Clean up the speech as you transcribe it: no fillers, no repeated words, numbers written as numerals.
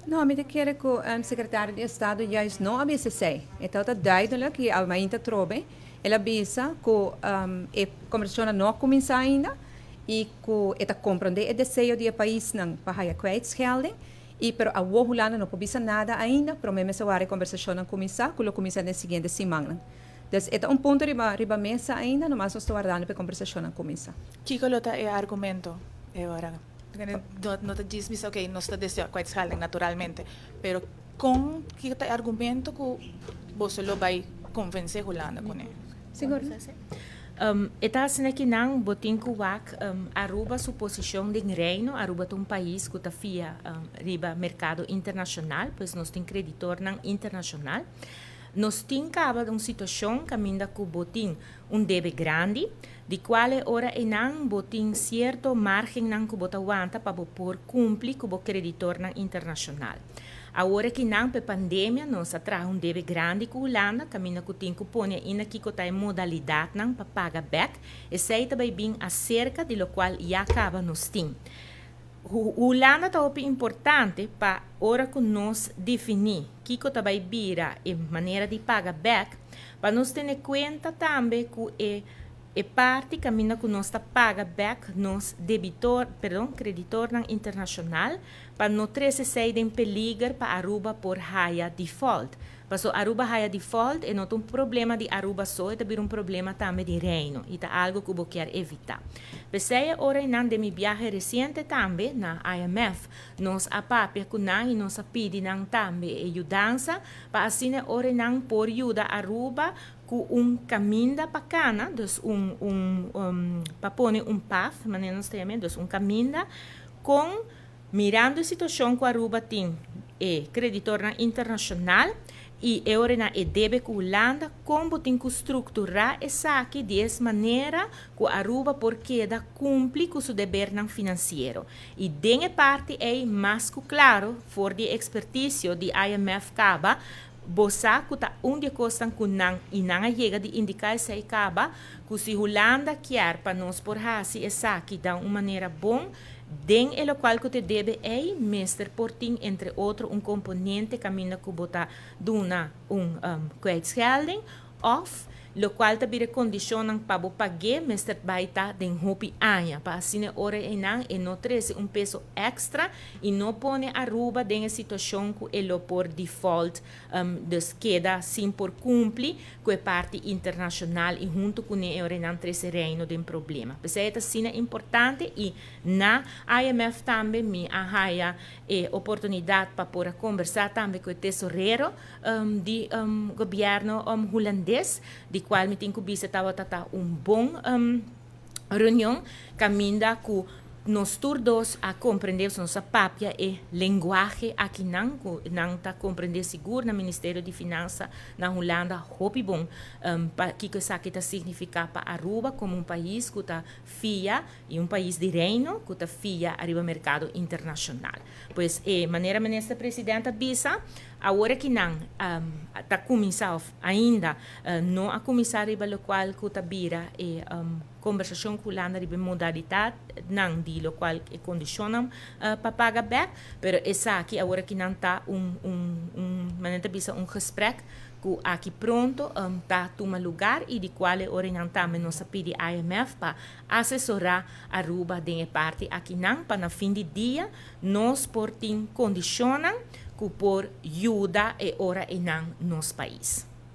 Não, me quer que o secretário de Estado juist não avisa sei. Então está duidelijk que a ainda trobe. Ela avisa que a conversação não começa ainda e que está compreende o desejo do país não para a kwijtschelding. E pero a Wohulana não pode nada ainda, pero mesmo se a conversação não começar, que começa na seguinte semana. Então, é ponto riba mesa ainda, mas nós estamos aguardando para a conversação não começar. Kiko lota é argumento, agora. No te diz, ok, não está deseando kwijtschelding naturalmente, pero com que argumento que você lo vai convencer Holanda com ele? Seguro. Eta assim que não botin kuwak aruba sua posição de reino, aruba um país que tá fia riba mercado internacional, pois nós tem creditor não internacional. Nós temos uma situação que ainda que botin debe grande, de qual ora e não botin certo margem não que bota aguanta para por cumprir com o creditor não internacional. Agora que não pe pandemia nós atrás debe grande com Holanda, caminha que tem que pôr ainda que tem modalidade não para pagar back, e sei também bem acerca de lo qual já acaba nós tem. Holanda está importante para hora que nós definir que também vira a maneira de pagar back, para nós ter em conta também que e parte caminha que nós paga back nos creditor internacional para não trazer em perigo para Aruba por high default. Mas Aruba high default é não um problema de Aruba só, é também problema também de reino, e é algo que eu quero evitar. Pensei ora em de minha viagem recente também na IMF, nós apapia que não e nós pedi não também ajudança para assim ora não por ajuda Aruba com caminho bacana, dus para pôr path, maneira nós temos, dus caminho com mirando a situação que Aruba tem creditor internacional e agora e deve que Holanda como tem que estruturar essa aqui dessa maneira que Aruba porque da cumpre com seu dever financeiro e dengue parte é mais claro for de expertise de IMF caba bosa que tá onde costam que não e não chega de indicar se acaba que se Holanda quer para nós por hasi essa aqui da uma maneira bom den el qual que te debe é mestre porting entre outro componente caminho que botar duna kwijtschelding of lo qual também condicionam para o pagar mestre baita den hopi anya para assim ora e não traz peso extra e não põe Aruba em situação que ele por default dus queda sem por cumprir com a parte internacional e junto com ele ora não traz reino de problema. Porque é assim importante e na IMF também me arraia oportunidade para poder conversar também com o tesoureiro de governo holandês de qual me tenho que visitar bom reunião caminha com nós todos a compreender nossa própria linguagem aqui não está compreender seguro no Ministério de Finanças na Holanda hobby bom que isso aqui está significa para Aruba como país que está fia e país de reino que está fia arriba mercado internacional pois maneira ministra presidenta bisa agora que não está começando ainda não a começar arriba lo qual que está vira conversação com Holanda de modalidade não de lo qual condicionam para pagar back, pero essa aqui agora que não está maneira bisa gesprek que aqui pronto está toma lugar e de qual orientamos nossa pedi IMF para assessorar Aruba de parte aqui não para no fim de dia nós por condicionam que por ajuda e ora e não nos país.